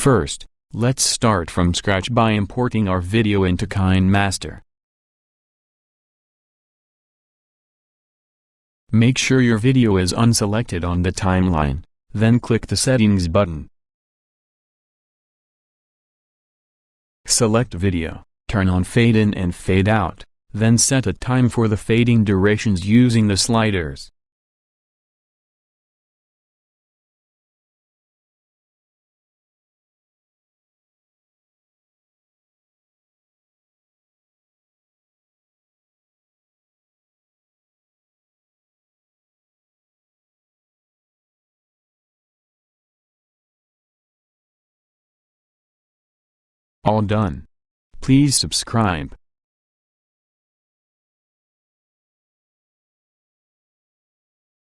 First, let's start from scratch by importing our video into KineMaster. Make sure your video is unselected on the timeline, then click the Settings button. Select Video, turn on Fade In and Fade Out, then set a time for the fading durations using the sliders. All done. Please subscribe.